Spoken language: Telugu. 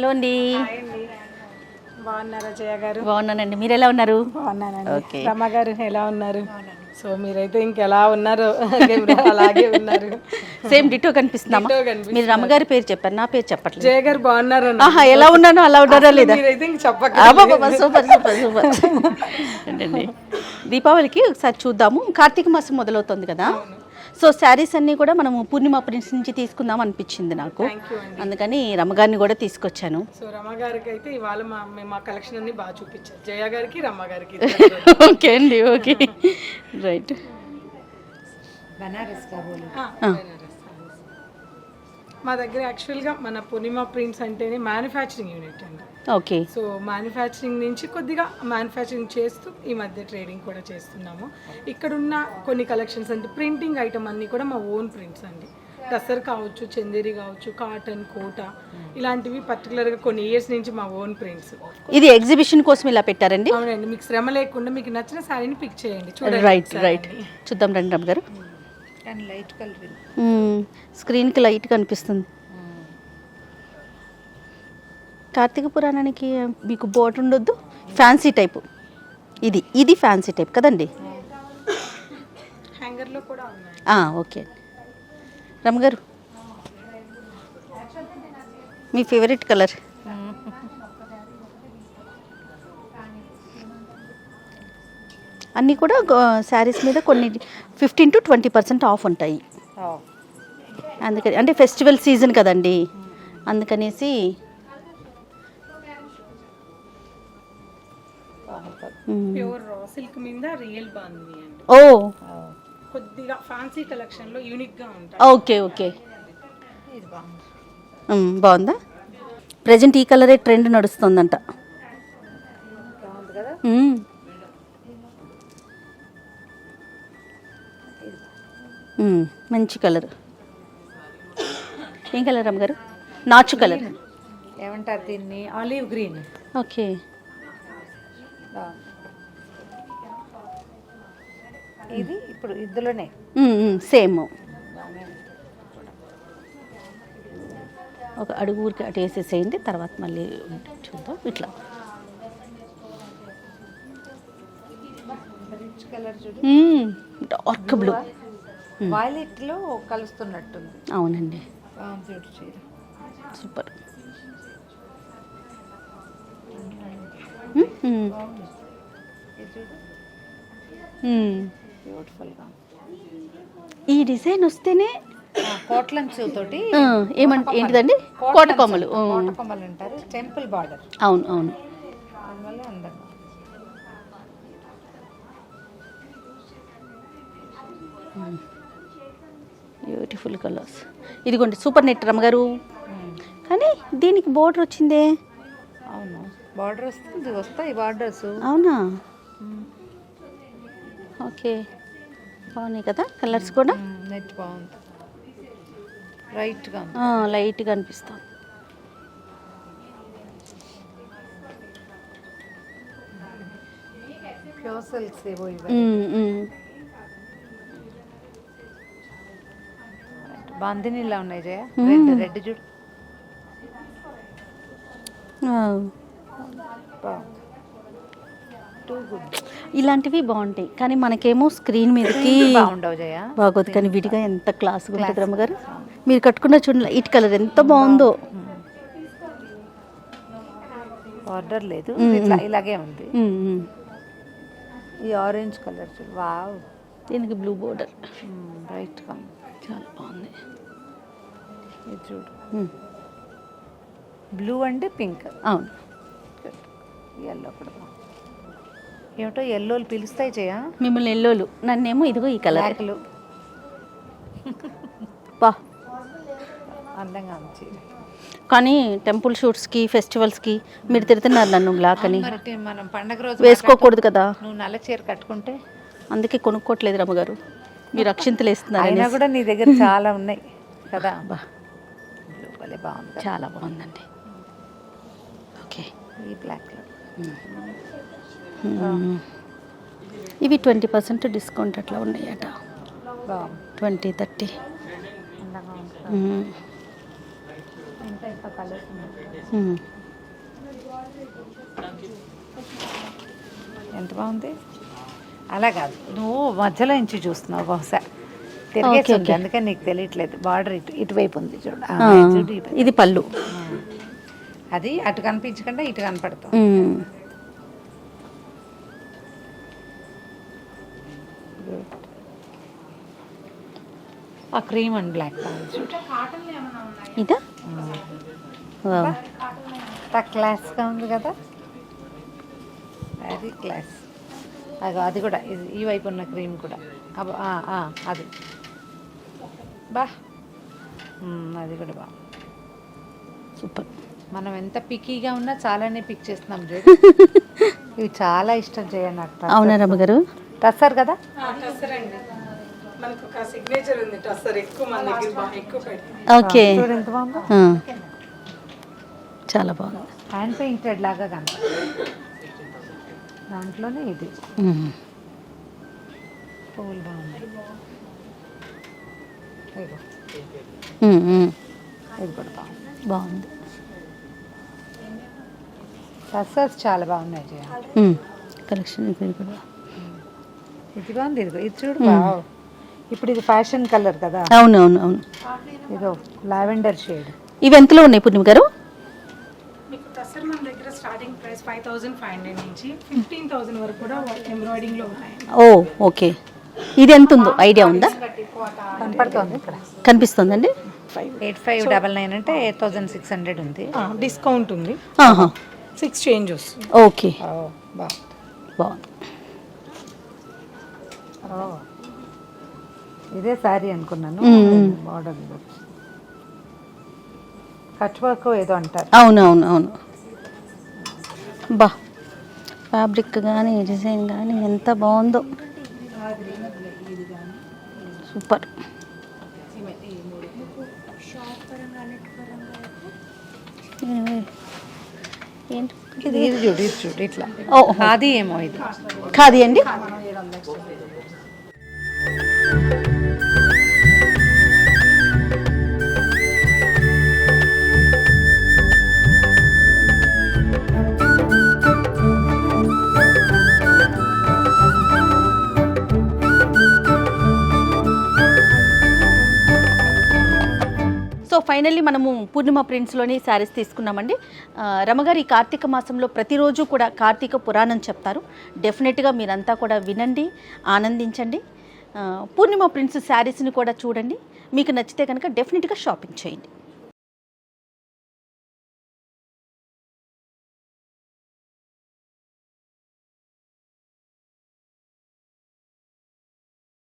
హలో అండి. బాగున్నారా జయ గారు? బాగున్నానండి, మీరు ఎలా ఉన్నారు? బాగున్నానండి. ఓకే. రమ గారు ఎలా ఉన్నారు? సో మీరైతే ఇంకెలా ఉన్నారు అలాగే ఉన్నారు. Same ditto కనిపిస్తున్నామా? డిటో కనిపిస్తున్నారు. మీరు రమ్మగారి పేరు చెప్పారు, నా పేరు చెప్పట్లేదు. జయ గారు బాగున్నారు. ఆహా, ఎలా ఉన్నానో అలా ఉన్నారా లేదా? మీరైతే ఇంక చెప్పకండి. సూపర్ సూపర్ సూపర్ ఏంటండి. దీపావళికి ఒకసారి చూద్దాము. కార్తీక మాసం మొదలవుతుంది కదా, సో శారీస్ అన్నీ కూడా మనము పూర్ణిమ ప్రింట్స్ నుంచి తీసుకుందాం అనిపించింది నాకు. అందుకని రమ్మగారిని కూడా తీసుకొచ్చాను. సో రమ గారికి అయితే ఇవాళ మా కలెక్షన్ అన్ని బాగా చూపించారు. జయ గారికి రమ గారికి. ఓకే అండి, ఓకే రైట్. మా దగ్గర యాక్చువల్గా మన పూర్ణిమ ప్రింట్స్ అంటేనే మ్యానుఫ్యాక్చరింగ్ యూనిట్ అండి. ఓకే. సో మ్యానుఫ్యాక్చరింగ్ నుంచి కొద్దిగా మ్యానుఫ్యాక్చరింగ్ చేస్తూ ఈ మధ్య ట్రేడింగ్ కూడా చేస్తున్నాము. ఇక్కడున్న కొన్ని కలెక్షన్స్ అంటే ప్రింటింగ్ ఐటమ్ అన్నీ కూడా మా ఓన్ ప్రింట్స్ అండి. టసర్ కావచ్చు, చందేరి కావచ్చు, కాటన్, కోట ఇలాంటివి పర్టికులర్గా కొన్ని ఇయర్స్ నుంచి మా ఓన్ ప్రింట్స్. ఇది ఎగ్జిబిషన్ కోసం ఇలా పెట్టారండి? అవునండి. మీకు శ్రమ లేకుండా మీకు నచ్చిన శారీని పిక్ చేయండి. చూడండి. రైట్ రైట్, చూద్దాం రండి రమ్మ గారు. లైట్ కలర్ స్క్రీన్కి లైట్ కనిపిస్తుంది. కార్తీక పురాణానికి మీకు బోర్డర్ ఉండొద్దు, ఫ్యాన్సీ టైపు. ఇది ఫ్యాన్సీ టైప్ కదండి. హ్యాంగర్లో కూడా ఉన్నాయి. ఓకే రమ్మగారు, మీ ఫేవరెట్ కలర్. అన్నీ కూడా శారీస్ మీద కొన్ని 15 to 20% ఆఫ్ ఉంటాయి. అందుకని అంటే ఫెస్టివల్ సీజన్ కదండి, అందుకనేసి. ప్యూర్ రా సిల్క్ మీద రియల్ బాగుంది అండి. ఓ, కొద్దిగా ఫ్యాన్సీ కలెక్షన్ లో యూనిక్ గా ఉంటాయి. ఓకే ఓకే, బాగుందా? ప్రెజెంట్ ఈ కలరే ట్రెండ్ నడుస్తుందంట. మంచి కలర్. ఏం కలర్ అమ్మగారు? నాచు కలర్ ఏమంటారు దీన్ని? Olive green. ఓకే. ఇది ఇప్పుడు ఇందులోనే సేమ్. ఒక అడుగు ఊరికి అటు వేసేసేయండి, తర్వాత మళ్ళీ చూద్దాం. ఇట్లా రిచ్ కలర్ చూడు, డార్క్ బ్లూ, వైలెట్ లో కలుస్తున్నట్టుంది. అవునండి, సూపర్. ఈ డిజైన్ వస్తేనే కోట్లన్స్ తోటి ఏంటిదండి? కోటకొమ్మలు. కోటకొమ్మలు అంటారు, టెంపుల్ బార్డర్. అవును అవును. అందువల్ల అందంగా బ్యూటిఫుల్ కలర్స్. ఇదిగోండి సూపర్ నెట్ రమ్మగారు. కానీ దీనికి బోర్డర్ వచ్చిందే. అవును, బార్డర్ వస్తుంది, వస్తాయి బార్డర్స్. అవునా? ఓకే, బాగున్నాయి కదా కలర్స్ కూడా. నెట్ బాగుంది, లైట్గా లైట్గా అనిపిస్తుంది. ప్యూర్ సిల్క్స్ ఏవో ఇవి. బాందినిలా ఉన్నాయి జయ. రెడ్ చూడు. ఇలాంటివి బాగుంటాయి, కానీ మనకేమో స్క్రీన్ మీదకి బాగుండవు జయ, బాగోదు. కానీ విడిగా ఎంత క్లాస్గా ఉంటుంది రమ్మగారు. మీరు కట్టుకున్న చూడండి లైట్ కలర్ ఎంత బాగుందో. బార్డర్ లేదు, ఇలాగే ఉంది. ఈ ఆరెంజ్ కలర్ చూడు, వావ్. దీనికి బ్లూ బోర్డర్, బ్రైట్గా చాలా బాగుంది. ఇది చూడు, బ్లూ అండ్ పింక్. అవును, ఎల్లో కూడా ఏమిటో ఎల్లోలు పిలుస్తాయి చేయ మిమ్మల్ని. ఎల్లోలు, నన్నేమో ఇదిగో ఈ కలర్. అందంగా ఉంది. కానీ టెంపుల్ షూట్స్కి, ఫెస్టివల్స్కి మీరు తిడుతున్నారు నన్ను బ్లాక్ అని. మనం పండగ రోజు వేసుకోకూడదు కదా. నువ్వు నల్ల చీర కట్టుకుంటే అందుకే కొనుక్కోవట్లేదు రమ్మగారు. మీరు అక్షింతలు వేస్తున్నారు. అయినా కూడా నీ దగ్గర చాలా ఉన్నాయి కదా. బాగుంది, చాలా బాగుందండి. ఓకే, ఈ బ్లాక్లో ఇవి 20% డిస్కౌంట్ అట్లా ఉన్నాయట. 20-30. ఇంకా కలర్స్ ఉన్నాయి. మ్మ్. ఎంత బాగుంది. అలా కాదు, నువ్వు మధ్యలో నుంచి చూస్తున్నావు బహుశా తిరిగేసి ఉంది, అందుకని నీకు తెలియట్లేదు. బార్డర్ ఇటువైపు ఉంది చూడు. చూడు ఇటు. ఇది పళ్ళు. అది అటు కనిపించకుండా ఇటు కనపడతాం. మ్మ్. ఆ క్రీమ్ అండ్ బ్లాక్ కావాలి చూడు. ఇదా వావ్. క్లాస్గా ఉంది కదా, అది క్లాస్. అది కూడా ఈ వైపు ఉన్న క్రీమ్ కూడా అది బా, అది కూడా బా. సూపర్. మనం ఎంత పిక్కీగా ఉన్నా చాలానే పిక్ చేస్తున్నాం చూడు. ఇవి చాలా ఇష్టం చేయండి నాకు. అవునా రమ్మగారు? టస్సర్ కదా. టస్సర్ అండి, మనకు ఒక సిగ్నేచర్ ఉంది టస్సర్, ఎక్కువ మన దగ్గర బాగా ఎక్కువ పెడతాం. ఓకే. చూడు ఎంత బాగుందో. చాలా బాగుంది. హ్యాండ్ పెయింటెడ్ లాగా కనపడుతుంది. దాంట్లోనే ఇది పువ్వులు బాగున్నాయి. ఇదిగో. ఇది కూడా బాగుంది. బాగుంది. టస్సర్స్ చాలా బాగున్నాయి జయ. కలెక్షన్ ఇది కూడా ఇది బాగుంది. ఇదిగో ఇది చూడు. వావ్. ఇప్పుడు ఇది ఫ్యాషన్ కలర్ కదా. అవును అవును అవును. ఇదో లావెండర్ షేడ్. ఇవి ఎంతలో ఉన్నాయి పూర్ణిమ గారు? మీకు టస్సర్ మన దగ్గర స్టార్టింగ్ ప్రైస్ 5,500 నుంచి 15,000 వరకు కూడా ఎంబ్రాయిడింగ్లో ఉన్నాయి. ఓ ఓకే. ఇది ఎంత ఉందో ఐడియా ఉందా? కనపడుతోంది ఇక్కడ. కనిపిస్తుందండి. 8599 అంటే 8600 ఉంది. డిస్కౌంట్ ఉంది, 6 చేంజ్ వస్తుంది. ఓకే. బాగుంది. బాగుంది. ఇదే శారీ అనుకున్నాను. బార్డర్ కట్ వర్క్ ఏదో అంటారు. అవును అవును అవును. బా, ఫ్యాబ్రిక్ కానీ డిజైన్ కానీ ఎంత బాగుందో. సూపర్. ఏంటి ఇది చూడు, ఇది చూడు ఇట్లా. ఓ అది ఏమో ఇది ఖాదీ అండి. సో ఫైనల్లీ మనము పూర్ణిమ ప్రింట్స్లోని శారీస్ తీసుకున్నామండి. రమగారు ఈ కార్తీక మాసంలో ప్రతిరోజు కూడా కార్తీక పురాణం చెప్తారు. డెఫినెట్గా మీరంతా కూడా వినండి, ఆనందించండి. పూర్ణిమ ప్రింట్స్ శారీస్ని కూడా చూడండి. మీకు నచ్చితే కనుక డెఫినెట్గా షాపింగ్ చేయండి.